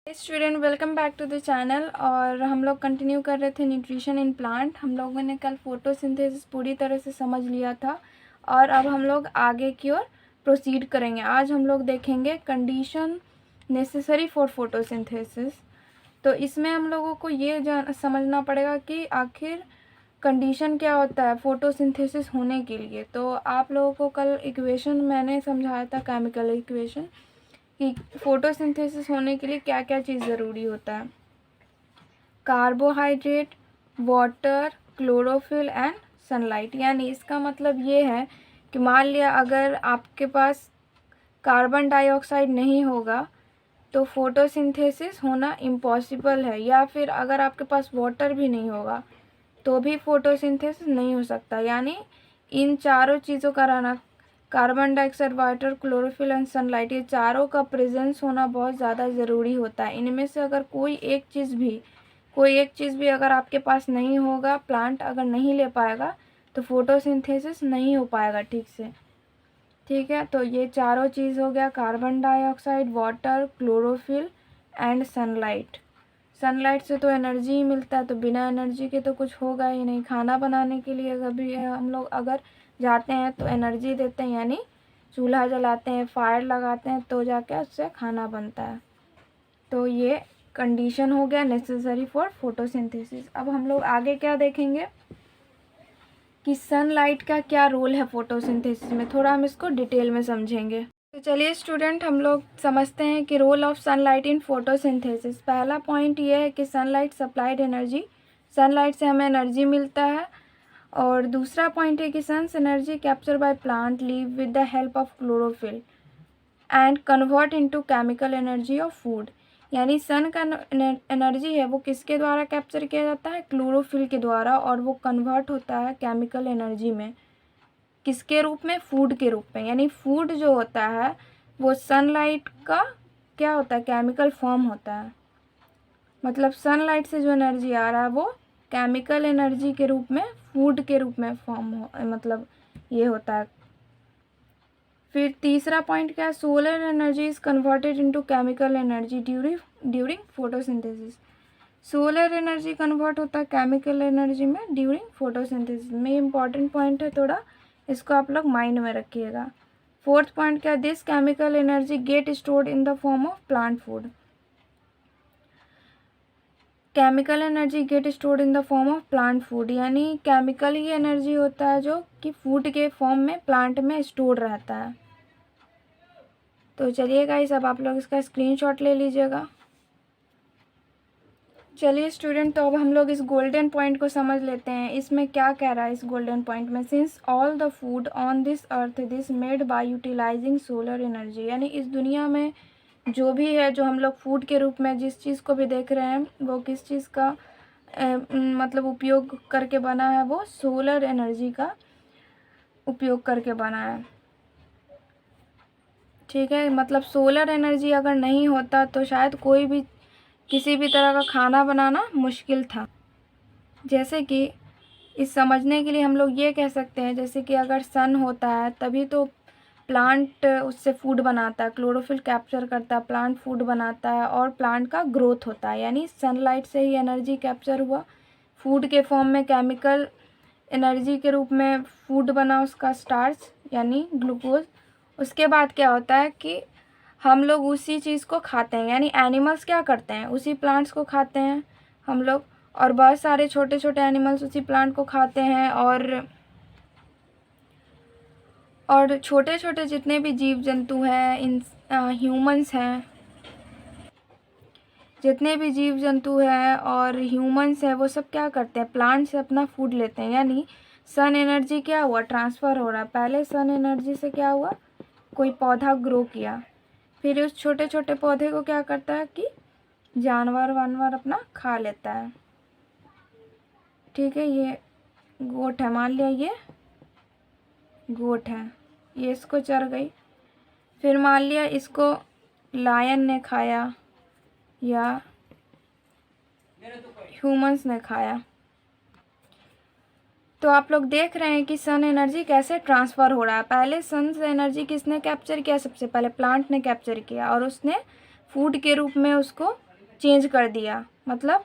Student welcome back to the channel. और हम लोग कंटिन्यू कर रहे थे न्यूट्रिशन इन प्लांट। हम लोगों ने कल फोटोसिंथेसिस पूरी तरह से समझ लिया था और अब हम लोग आगे की ओर प्रोसीड करेंगे। आज हम लोग देखेंगे कंडीशन नेसेसरी फॉर फोटोसिंथेसिस। तो इसमें हम लोगों को ये समझना पड़ेगा कि आखिर कंडीशन क्या होता है फोटोसिंथेसिस होने के लिए। तो आप लोगों को कल इक्वेशन मैंने समझाया था, केमिकल इक्वेशन, कि फोटोसिंथेसिस होने के लिए क्या क्या चीज़ ज़रूरी होता है। Carbohydrate, water, chlorophyll and sunlight. यानी इसका मतलब ये है कि मान लिया अगर आपके पास कार्बन डाइऑक्साइड नहीं होगा तो फोटोसिंथेसिस होना इम्पॉसिबल है, या फिर अगर आपके पास वाटर भी नहीं होगा तो भी फोटोसिंथेसिस नहीं हो सकता। यानी इन चारों चीज़ों का रहना, carbon dioxide, water, chlorophyll and sunlight, ये चारों का प्रेजेंस होना बहुत ज़्यादा ज़रूरी होता है। इनमें से अगर कोई एक चीज़ भी अगर आपके पास नहीं होगा, प्लांट अगर नहीं ले पाएगा तो फोटोसिंथेसिस नहीं हो पाएगा ठीक से। ठीक है, तो ये चारों चीज़ हो गया, carbon dioxide, water, chlorophyll and sunlight. Sunlight से तो एनर्जी ही मिलता है, तो बिना एनर्जी के तो कुछ होगा ही नहीं। खाना बनाने के लिए कभी हम लोग अगर जाते हैं तो एनर्जी देते हैं, यानी चूल्हा जलाते हैं, फायर लगाते हैं, तो जाके उससे खाना बनता है। तो ये कंडीशन हो गया नेसेसरी फॉर फोटोसिंथेसिस। अब हम लोग आगे क्या देखेंगे कि सनलाइट का क्या रोल है फोटोसिंथेसिस में, थोड़ा हम इसको डिटेल में समझेंगे। तो चलिए स्टूडेंट, हम लोग समझते हैं कि role of sunlight in photosynthesis. पहला पॉइंट ये है कि सनलाइट सप्लाइड एनर्जी, सनलाइट से हमें एनर्जी मिलता है। और दूसरा पॉइंट है कि sun's energy capture by plant leave with the help of chlorophyll and convert into chemical energy of food. यानी सन का एनर्जी है वो किसके द्वारा कैप्चर किया जाता है, क्लोरोफिल के द्वारा, और वो कन्वर्ट होता है केमिकल एनर्जी में। किसके रूप में, फूड के रूप में। यानी फूड जो होता है वो सनलाइट का क्या होता है, केमिकल फॉर्म होता है। मतलब सनलाइट से जो एनर्जी आ रहा है वो केमिकल एनर्जी के रूप में, फूड के रूप में फॉर्म हो, मतलब ये होता है। फिर तीसरा पॉइंट क्या है, solar energy is converted into chemical energy during photosynthesis. Solar energy convert होता है केमिकल एनर्जी में ड्यूरिंग फोटोसिंथेसिस में। इम्पॉर्टेंट पॉइंट है, थोड़ा इसको आप लोग माइंड में रखिएगा। फोर्थ पॉइंट क्या है, this chemical energy get stored in the form of plant food. Chemical energy get stored in the form of plant food, यानी केमिकल ही एनर्जी होता है जो कि फूड के फॉर्म में प्लांट में स्टोर रहता है। तो चलिए गाइस, अब आप लोग इसका स्क्रीनशॉट ले लीजिएगा। चलिए स्टूडेंट, तो अब हम लोग इस गोल्डन पॉइंट को समझ लेते हैं। इसमें क्या कह रहा है इस गोल्डन पॉइंट में, since all the food on this earth this made by utilising solar energy. यानी इस दुनिया में जो भी है, जो हम लोग फूड के रूप में जिस चीज़ को भी देख रहे हैं, वो किस चीज़ का मतलब उपयोग करके बना है, वो सोलर एनर्जी का उपयोग करके बना है। ठीक है, मतलब सोलर एनर्जी अगर नहीं होता तो शायद कोई भी किसी भी तरह का खाना बनाना मुश्किल था। जैसे कि इस समझने के लिए हम लोग ये कह सकते हैं, जैसे कि अगर सन होता है तभी तो प्लांट उससे फूड बनाता है, क्लोरोफिल कैप्चर करता है, प्लांट फूड बनाता है और प्लांट का ग्रोथ होता है। यानी सनलाइट से ही एनर्जी कैप्चर हुआ, फूड के फॉर्म में केमिकल एनर्जी के रूप में फूड बना, उसका स्टार्च यानी ग्लूकोज। उसके बाद क्या होता है कि हम लोग उसी चीज़ को खाते हैं, यानी एनिमल्स क्या करते हैं, उसी प्लांट्स को खाते हैं हम लोग, और बहुत सारे छोटे छोटे एनिमल्स उसी प्लांट को खाते हैं। और छोटे छोटे जितने भी जीव जंतु हैं, इन ह्यूमंस हैं, जितने भी जीव जंतु हैं और ह्यूमंस हैं, वो सब क्या करते हैं, प्लांट से अपना फूड लेते हैं। यानी सन एनर्जी क्या हुआ, ट्रांसफ़र हो रहा है। पहले सन एनर्जी से क्या हुआ, कोई पौधा ग्रो किया, फिर उस छोटे छोटे पौधे को क्या करता है कि जानवर वानवर अपना खा लेता है। ठीक है, ये गोट है, मान लिया ये गोट है, ये इसको चर गई। फिर मान लिया इसको लायन ने खाया या ह्यूमंस ने खाया। तो आप लोग देख रहे हैं कि सन एनर्जी कैसे ट्रांसफ़र हो रहा है। पहले सन से एनर्जी किसने कैप्चर किया, सबसे पहले प्लांट ने कैप्चर किया, और उसने फूड के रूप में उसको चेंज कर दिया, मतलब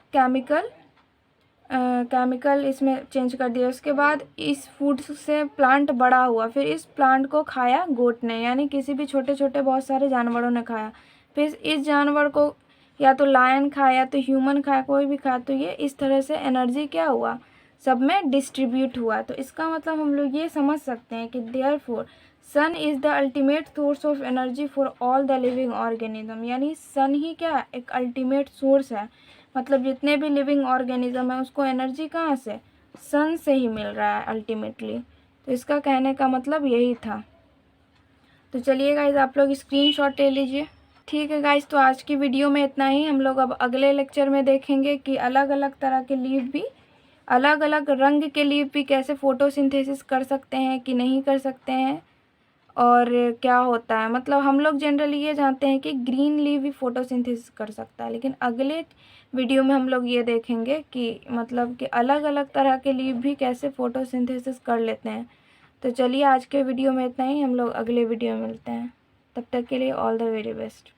केमिकल इसमें चेंज कर दिया। उसके बाद इस फूड से प्लांट बड़ा हुआ, फिर इस प्लांट को खाया गोट ने, यानी किसी भी छोटे छोटे बहुत सारे जानवरों ने खाया। फिर इस जानवर को या तो लायन खाया या तो ह्यूमन खाया, कोई भी खाया, तो ये इस तरह से एनर्जी क्या हुआ, सब में डिस्ट्रीब्यूट हुआ। तो इसका मतलब हम लोग ये समझ सकते हैं कि therefore sun is the ultimate source of energy for all the living organism, यानी सन ही क्या एक अल्टीमेट सोर्स है, मतलब जितने भी लिविंग ऑर्गेनिज्म है उसको एनर्जी कहाँ से, सन से ही मिल रहा है अल्टीमेटली। तो इसका कहने का मतलब यही था। तो चलिए गाइज आप लोग स्क्रीनशॉट ले लीजिए। ठीक है गाइज, तो आज की वीडियो में इतना ही। हम लोग अब अगले लेक्चर में देखेंगे कि अलग अलग तरह के लीफ भी, अलग अलग रंग के लीफ भी कैसे फोटोसिंथेसिस कर सकते हैं कि नहीं कर सकते हैं, और क्या होता है। मतलब हम लोग जनरली ये जानते हैं कि ग्रीन लीफ भी फोटोसिंथेसिस कर सकता है, लेकिन अगले वीडियो में हम लोग ये देखेंगे कि मतलब कि अलग अलग तरह के लीफ भी कैसे फोटोसिंथेसिस कर लेते हैं। तो चलिए आज के वीडियो में इतना ही, हम लोग अगले वीडियो में मिलते हैं। तब तक के लिए ऑल द वेरी बेस्ट।